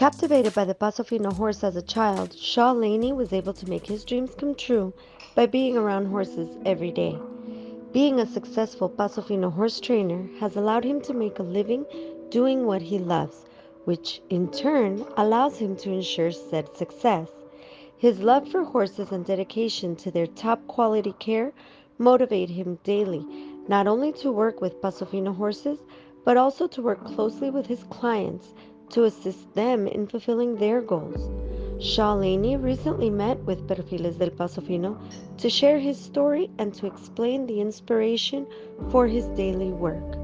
Captivated by the Paso Fino horse as a child, Laney was able to make his dreams come true by being around horses every day. Being a successful Paso Fino horse trainer has allowed him to make a living doing what he loves, which in turn allows him to ensure said success. His love for horses and dedication to their top quality care motivate him daily, not only to work with Paso Fino horses, but also to work closely with his clients to assist them in fulfilling their goals. Laney recently met with Perfiles del Paso Fino to share his story and to explain the inspiration for his daily work.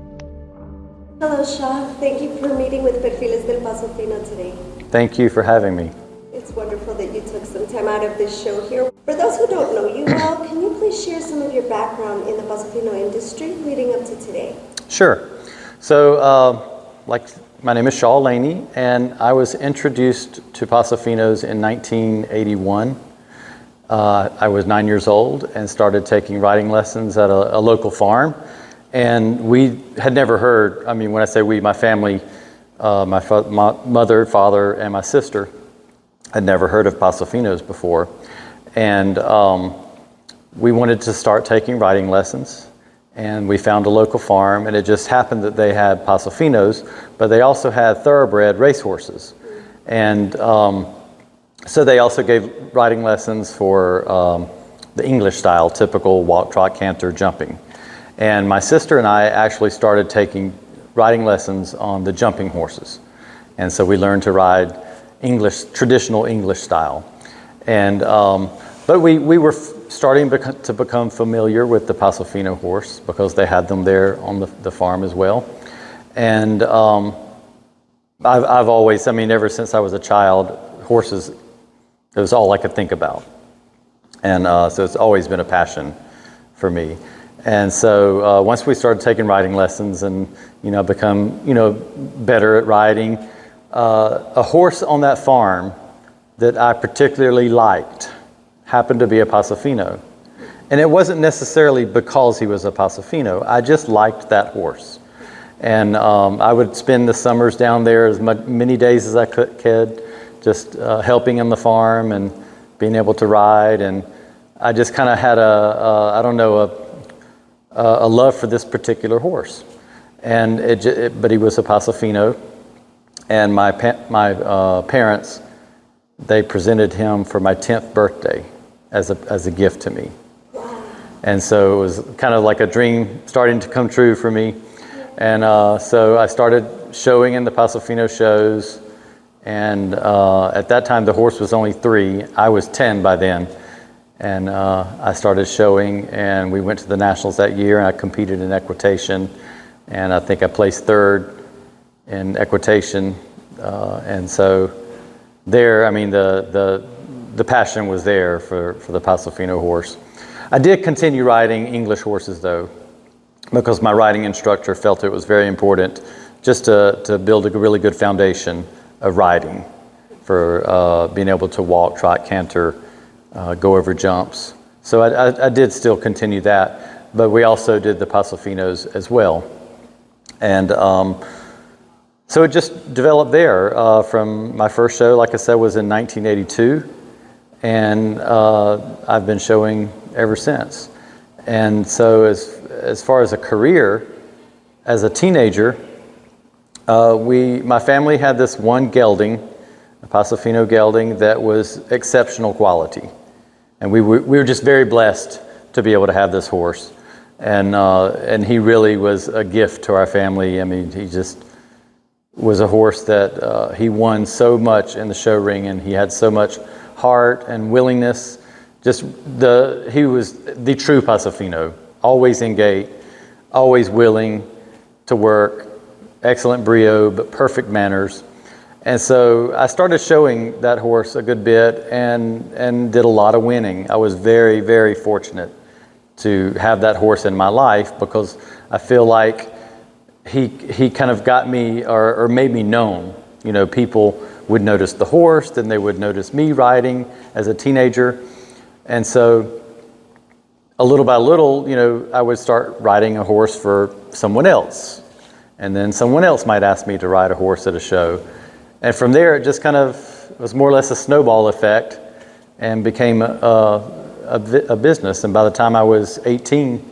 Hello, Shaw. Thank you for meeting with Perfiles del Paso Fino today. Thank you for having me. It's wonderful that you took some time out of this show here. For those who don't know you well, can you please share some of your background in the Paso Fino industry leading up to today? Sure. So, my name is Laney, and I was introduced to Paso Finos in 1981. I was 9 years old and started taking riding lessons at a local farm. And we had never heard, when I say we, my family, my mother, father, and my sister had never heard of Paso Finos before. And we wanted to start taking riding lessons. And we found a local farm, and it just happened that they had Paso Finos, but they also had thoroughbred racehorses. And so they also gave riding lessons for the English style, typical walk, trot, canter, jumping. And my sister and I actually started taking riding lessons on the jumping horses. And so we learned to ride traditional English style. And but we were starting to become familiar with the Paso Fino horse because they had them there on the farm as well. And I've always, ever since I was a child, horses, it was all I could think about. And so it's always been a passion for me. And so once we started taking riding lessons and, become, better at riding, a horse on that farm that I particularly liked happened to be a Paso Fino. And it wasn't necessarily because he was a Paso Fino. I just liked that horse. And I would spend the summers down there as many days as I could, just helping on the farm and being able to ride. And I just kind of had a love for this particular horse. And but he was a Paso Fino. And my parents, they presented him for my 10th birthday as a gift to me. And so it was kind of like a dream starting to come true for me. And so I started showing in the Paso Fino shows. And at that time, the horse was only 3. I was 10 by then. And I started showing, and we went to the Nationals that year, and I competed in equitation. And I think I placed 3rd in equitation. And so there, the passion was there for the Paso Fino horse. I did continue riding English horses though, because my riding instructor felt it was very important just to build a really good foundation of riding for being able to walk, trot, canter, go over jumps. So I did still continue that, but we also did the Paso Finos as well. And so it just developed there from my first show, like I said, was in 1982. And I've been showing ever since. And so as far as a career, as a teenager, my family had this one gelding, a Paso Fino gelding, that was exceptional quality. And we were just very blessed to be able to have this horse. And he really was a gift to our family. He just was a horse that he won so much in the show ring, and he had so much heart and willingness. He was the true Paso Fino, always in gait, always willing to work, excellent brio, but perfect manners. And so I started showing that horse a good bit and did a lot of winning. I was very, very fortunate to have that horse in my life because I feel like he kind of got me or made me known. People would notice the horse, then they would notice me riding as a teenager. And so a little by little, I would start riding a horse for someone else. And then someone else might ask me to ride a horse at a show. And from there, it just kind of was more or less a snowball effect and became a business. And by the time I was 18,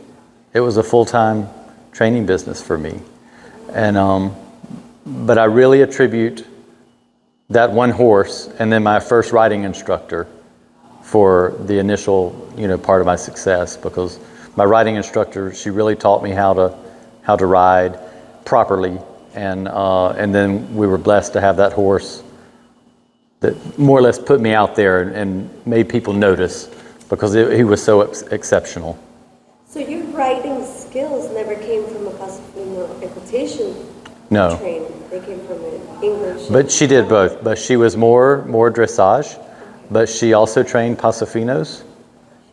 it was a full-time training business for me. And but I really attribute that one horse and then my first riding instructor for the initial, part of my success, because my riding instructor, she really taught me how to ride properly, and then we were blessed to have that horse that more or less put me out there and made people notice, because he was so exceptional. So your riding skills never came from a Paso Fino equitation No. training. They came from an English. But she did both. But she was more dressage, but she also trained Paso Finos.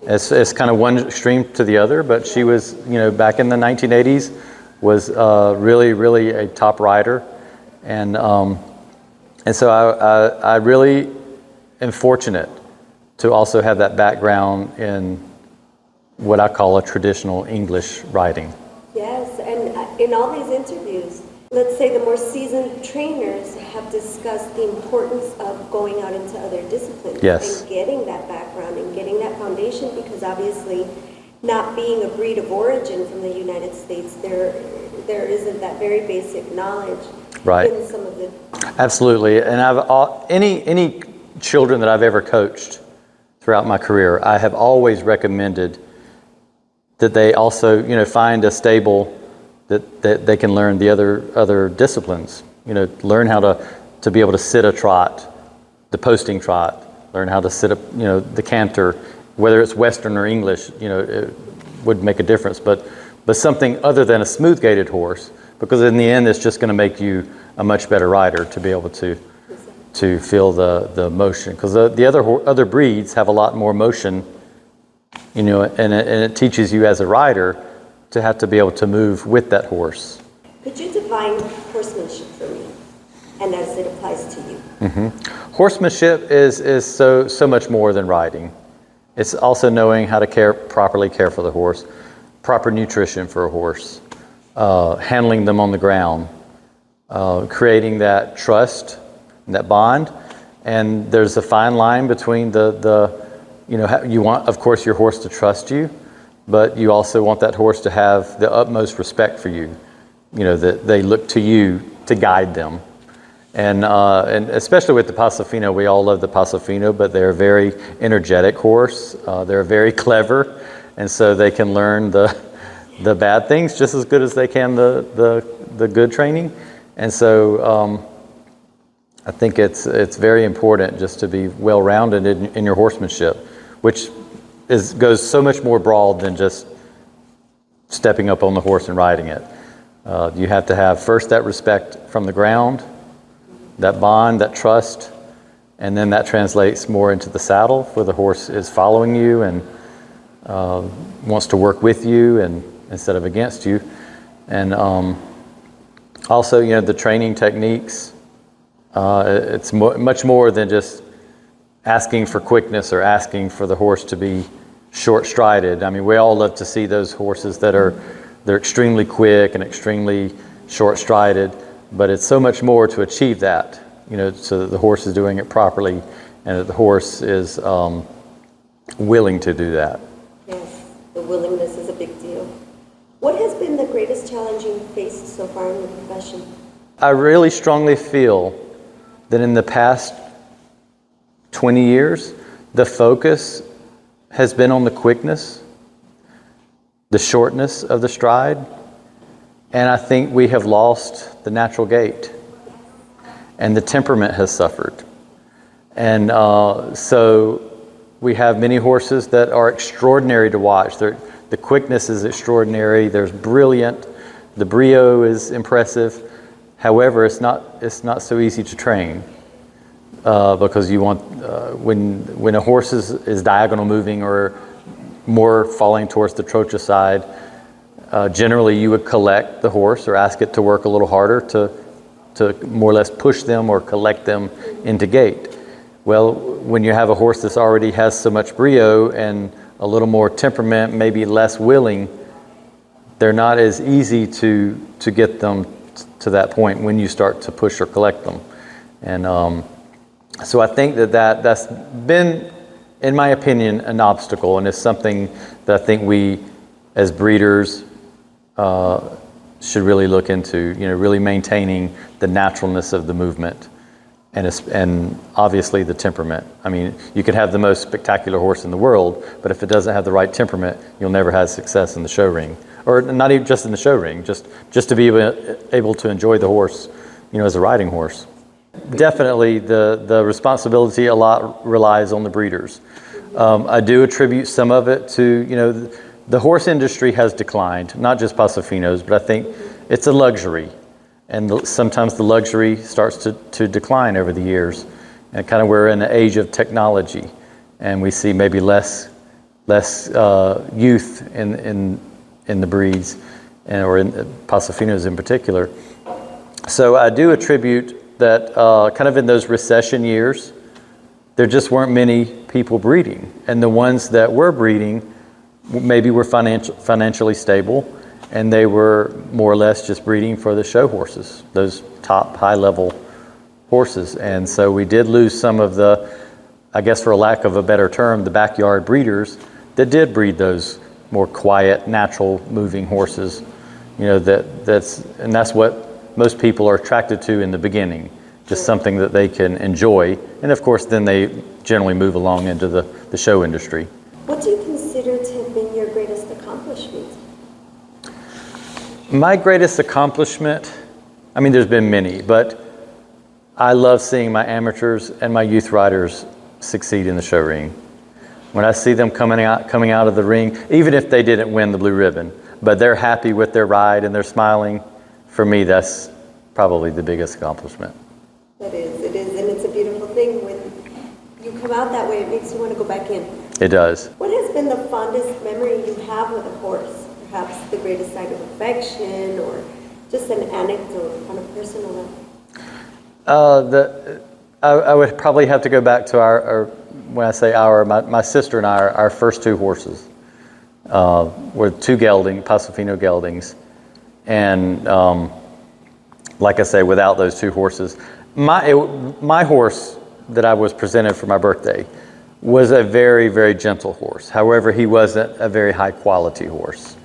It's kind of one extreme to the other, but she was, back in the 1980s, was really, really a top rider. And so I really am fortunate to also have that background in what I call a traditional English riding. Yes, and in all these interviews, let's say the more seasoned trainers have discussed the importance of going out into other disciplines. Yes. And getting that background and getting that foundation, because obviously not being a breed of origin from the United States, there isn't that very basic knowledge. Right. In some of the... Absolutely. And any children that I've ever coached throughout my career, I have always recommended that they also, find a stable that they can learn the other disciplines. Learn how to be able to sit a trot, the posting trot, learn how to sit the canter, whether it's Western or English, it would make a difference. But something other than a smooth gaited horse, because in the end, it's just going to make you a much better rider to be able to feel the motion. Because the other breeds have a lot more motion, and it teaches you as a rider to have to be able to move with that horse. Could you define horsemanship for me, and as it applies to you? Mm-hmm. Horsemanship is so much more than riding. It's also knowing how to properly care for the horse, proper nutrition for a horse, handling them on the ground, creating that trust, that bond. And there's a fine line between you want, of course, your horse to trust you, but you also want that horse to have the utmost respect for you. That they look to you to guide them. And especially with the Paso Fino, we all love the Paso Fino, but they're a very energetic horse. They're very clever, and so they can learn the bad things just as good as they can the good training. And so I think it's very important just to be well-rounded in your horsemanship, which goes so much more broad than just stepping up on the horse and riding it. You have to have first that respect from the ground, that bond, that trust, and then that translates more into the saddle, where the horse is following you and wants to work with you and instead of against you. And also, the training techniques. It's much more than just asking for quickness or asking for the horse to be short-strided. I mean, we all love to see those horses they're extremely quick and extremely short-strided, but it's so much more to achieve that, so that the horse is doing it properly and that the horse is willing to do that. Yes, the willingness is a big deal. What has been the greatest challenge you've faced so far in your profession? I really strongly feel that in the past 20 years, the focus has been on the quickness, the shortness of the stride, and I think we have lost the natural gait, and the temperament has suffered. And so we have many horses that are extraordinary to watch. The quickness is extraordinary. There's brilliant. The brio is impressive. However, it's not so easy to train because you want when a horse is diagonal moving or more falling towards the trocha side, generally you would collect the horse or ask it to work a little harder to more or less push them or collect them into gait. Well, when you have a horse that already has so much brio and a little more temperament, maybe less willing, they're not as easy to get them to that point when you start to push or collect them. And so I think that's been, in my opinion, an obstacle, and it's something that I think we, as breeders, should really look into. Really maintaining the naturalness of the movement, and obviously the temperament. I mean, you could have the most spectacular horse in the world, but if it doesn't have the right temperament, you'll never have success in the show ring, or not even just in the show ring, just to be able to enjoy the horse, as a riding horse. Definitely, the responsibility a lot relies on the breeders. I do attribute some of it to, the horse industry has declined, not just Paso Finos, but I think it's a luxury. And sometimes the luxury starts to decline over the years. And kind of we're in an age of technology, and we see maybe less youth in the breeds, or in Paso Finos in particular. So I do attribute that kind of in those recession years, there just weren't many people breeding. And the ones that were breeding maybe were financially stable, and they were more or less just breeding for the show horses, those top high-level horses. And so we did lose some of the, I guess for a lack of a better term, the backyard breeders that did breed those more quiet, natural moving horses. That's what most people are attracted to in the beginning, just something that they can enjoy. And of course, then they generally move along into the show industry. What do you consider to have been your greatest accomplishment? My greatest accomplishment, there's been many, but I love seeing my amateurs and my youth riders succeed in the show ring. When I see them coming out of the ring, even if they didn't win the blue ribbon, but they're happy with their ride and they're smiling, for me, that's probably the biggest accomplishment. It is, and it's a beautiful thing. When you come out that way, it makes you want to go back in. It does. What has been the fondest memory you have with a horse? Perhaps the greatest sign of affection, or just an anecdote on a personal level? I would probably have to go back to our when I say my sister and I, our first two horses were two Paso Fino geldings. And like I say, without those two horses, my horse that I was presented for my birthday was a very, very gentle horse. However, he wasn't a very high quality horse.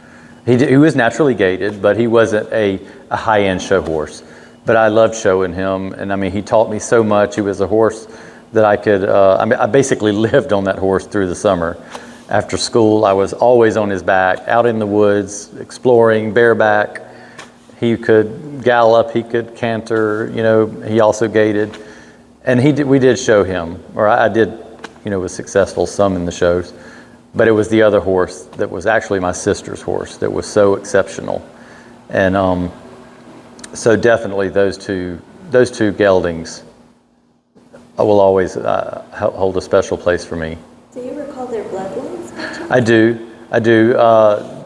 He was naturally gaited, but he wasn't a high-end show horse. But I loved showing him, and he taught me so much. He was a horse that I could, I basically lived on that horse through the summer. After school, I was always on his back, out in the woods, exploring, bareback. He could gallop, he could canter, he also gaited. And we did show him, or I did, was successful some in the shows. But it was the other horse that was actually my sister's horse that was so exceptional. And so definitely those two geldings will always hold a special place for me. Do you recall their bloodlines? I do.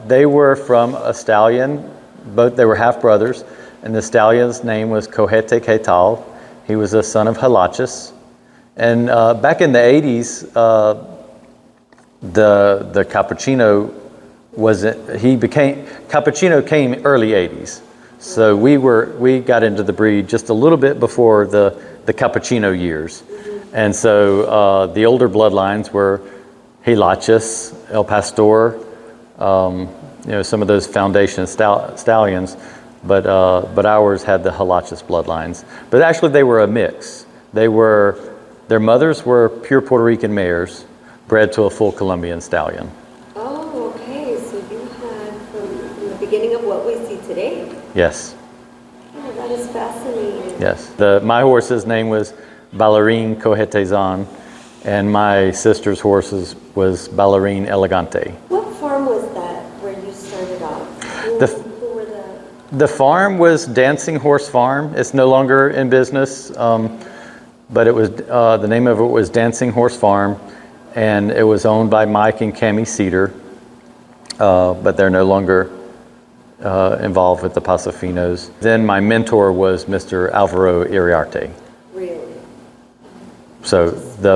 They were from a stallion. They were half brothers, and the stallion's name was Cojete Quetal. He was a son of Halachas. And back in the 80s, the Cappuccino Cappuccino came early 80s. So we got into the breed just a little bit before the Cappuccino years. And so the older bloodlines were Hilachas, El Pastor, some of those foundation stallions, but ours had the Hilachas bloodlines. But actually they were a mix. Their mothers were pure Puerto Rican mares, bred to a full Colombian stallion. Oh, okay. So you had from the beginning of what we see today. Yes. Oh, that is fascinating. Yes. My horse's name was Ballerine Cohetezan, and my sister's horse's was Ballerine Elegante. What farm was that where you started off? Who were the farm was Dancing Horse Farm. It's no longer in business, but it was the name of it was Dancing Horse Farm, and it was owned by Mike and Cammie Cedar, but they're no longer involved with the Paso Finos. Then my mentor was Mr. Alvaro Iriarte. Really? So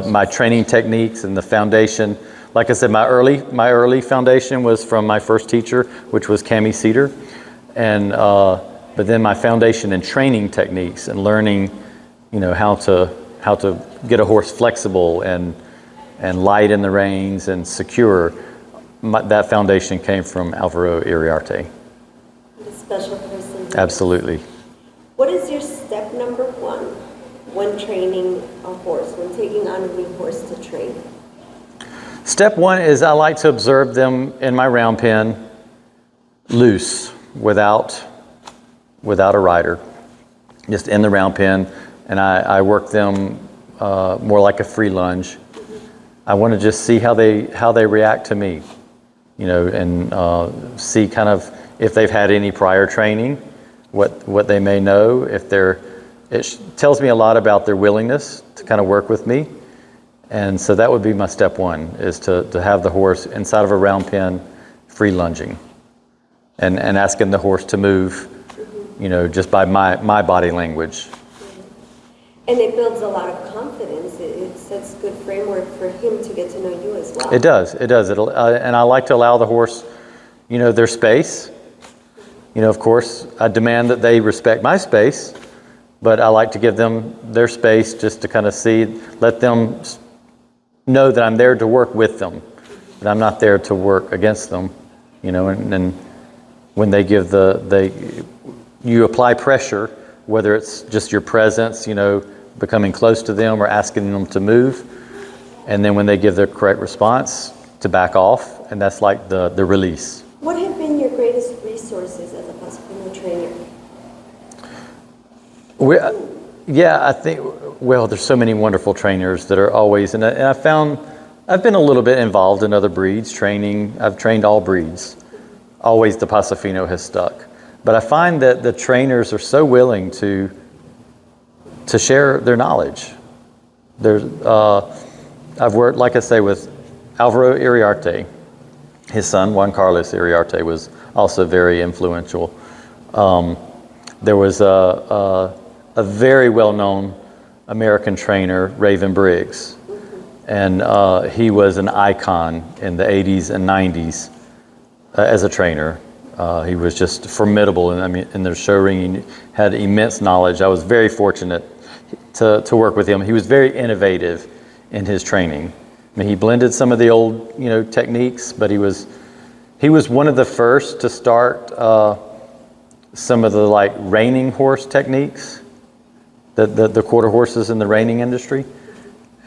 my training techniques and the foundation, like I said, my early foundation was from my first teacher, which was Cammie Cedar, and but then my foundation in training techniques and learning how to get a horse flexible and light in the reins and secure. That foundation came from Alvaro Iriarte. A special person. Absolutely. What is your step number one when training a horse, when taking on a new horse to train? Step one is I like to observe them in my round pen, loose, without a rider, just in the round pen, and I work them more like a free lunge. I want to just see how they react to me, and see kind of if they've had any prior training, what they may know. It tells me a lot about their willingness to kind of work with me. And so that would be my step one, is to have the horse inside of a round pen, free lunging, and asking the horse to move, just by my body language. And it builds a lot of confidence. It sets good framework for him to get to know you as well. It does. And I like to allow the horse, their space. Of course, I demand that they respect my space, but I like to give them their space just to kind of let them know that I'm there to work with them, that I'm not there to work against them, and when they you apply pressure, whether it's just your presence, becoming close to them or asking them to move, and then when they give their correct response, to back off, and that's like the release. What have been your greatest resources as a Paso Fino trainer? I think, there's so many wonderful trainers that are always, and I found I've been a little bit involved in other breeds, training. I've trained all breeds. Always the Paso Fino has stuck. But I find that the trainers are so willing to share their knowledge. I've worked, like I say, with Alvaro Iriarte. His son, Juan Carlos Iriarte, was also very influential. There was a very well-known American trainer, Raven Briggs, and he was an icon in the 80s and 90s as a trainer. He was just formidable, and in the show ring, he had immense knowledge. I was very fortunate to work with him. He was very innovative in his training. He blended some of the old, techniques, but he was one of the first to start some of the reining horse techniques. The quarter horses in the reining industry.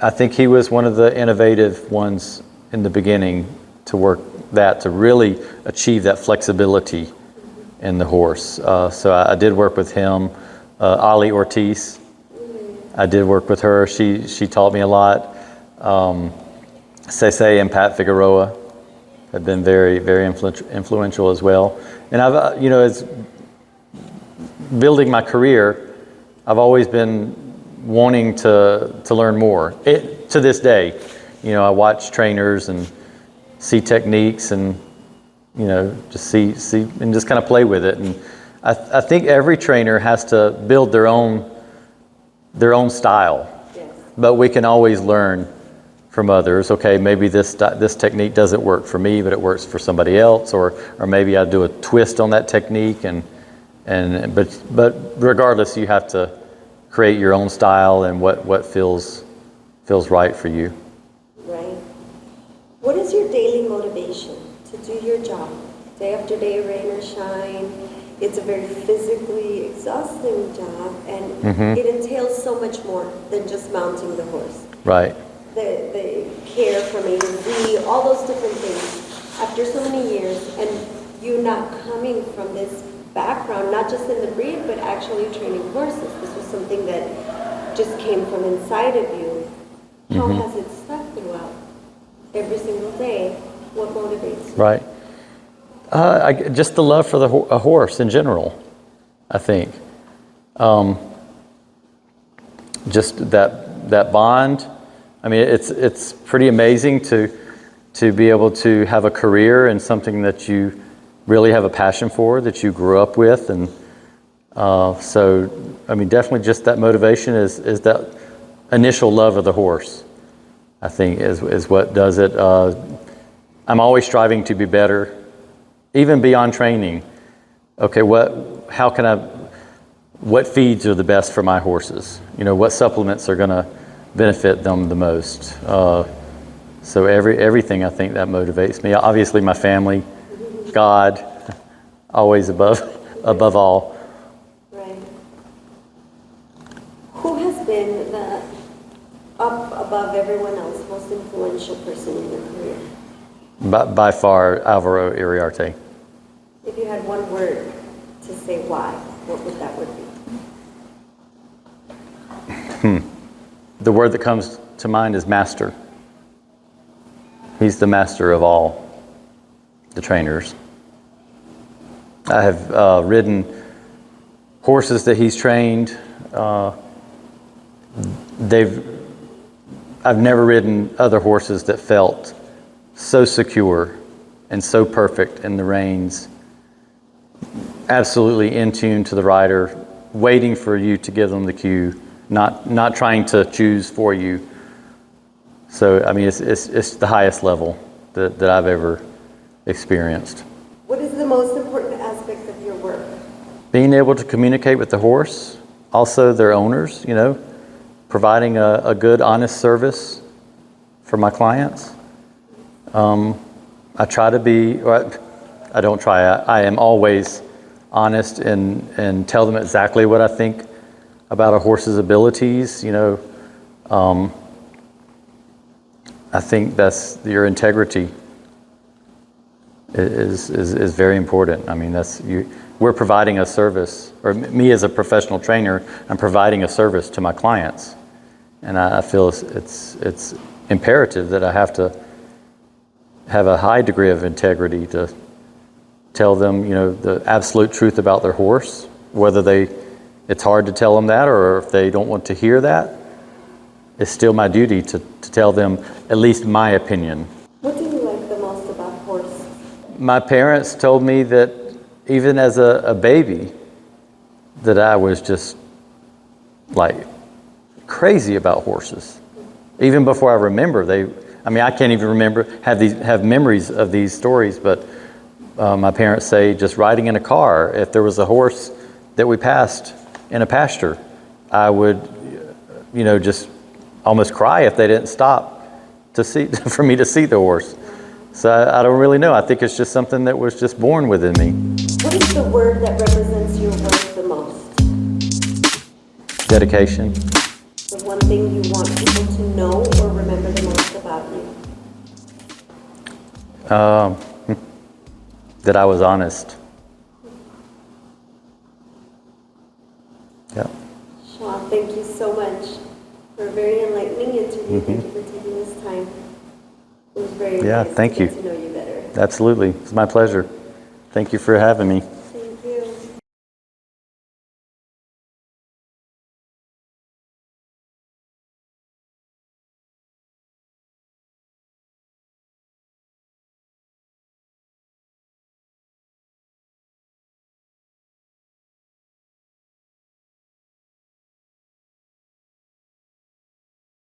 I think he was one of the innovative ones in the beginning to work that, to really achieve that flexibility in the horse. So I did work with him. Ali Ortiz, I did work with her. She taught me a lot. Cece and Pat Figueroa have been very, very influential as well. And I've, as building my career, I've always been wanting to learn more. To this day, I watch trainers and see techniques and, just see and just kind of play with it. And I think every trainer has to build their own style. Yes. But we can always learn from others. Okay, maybe this technique doesn't work for me, but it works for somebody else, or maybe I do a twist on that technique, but regardless, you have to create your own style and what feels right for you. Right. What is your daily motivation to do your job? Day after day, rain or shine. It's a very physically exhausting job, and it entails so much more than just mounting the horse. Right. The care from A to Z, all those different things. After so many years, and you not coming from this background, not just in the breed, but actually training horses. This was something that just came from inside of you. How has it stuck throughout? Every single day, what motivates you? Right. Just the love for a horse in general, I think. Just that bond. It's pretty amazing to be able to have a career in something that you really have a passion for, that you grew up with, and so definitely just that motivation is that initial love of the horse, I think, is what does it. I'm always striving to be better, even beyond training. Okay, how can I what feeds are the best for my horses. What supplements are going to benefit them the most. So everything, I think, that motivates me. Obviously, my family, God, always above all. Right. Who has been the up above everyone else most influential person in your career? By far, Alvaro Iriarte. If you had one word to say why, what would that word be? The word that comes to mind is master. He's the master of all the trainers. I have ridden horses that he's trained. I've never ridden other horses that felt so secure and so perfect in the reins, absolutely in tune to the rider, waiting for you to give them the cue, not trying to choose for you. So, I mean, it's the highest level that I've ever experienced. What is the most important aspect of your work? Being able to communicate with the horse, also their owners, providing a good, honest service for my clients. I try to be, or I don't try, I am always honest and tell them exactly what I think about a horse's abilities. I think that's your integrity is very important. I mean, we're providing a service, or me as a professional trainer, I'm providing a service to my clients. And I feel it's imperative that I have to have a high degree of integrity to tell them, the absolute truth about their horse, whether it's hard to tell them that, or if they don't want to hear that. It's still my duty to tell them at least my opinion. What do you like the most about horses? My parents told me that even as a baby, that I was just like crazy about horses. Even before I remember, I can't even have memories of these stories, but my parents say just riding in a car, if there was a horse that we passed in a pasture, I would, just almost cry if they didn't stop for me to see the horse. So I don't really know. I think it's just something that was just born within me. What is the word that represents your work the most? Dedication. The one thing you want people to know or remember the most about you? That I was honest. Yeah. Sean, thank you so much for a very enlightening interview. Thank you for taking this time. It was very nice thank to you. get to know you better. Absolutely. It's my pleasure. Thank you for having me.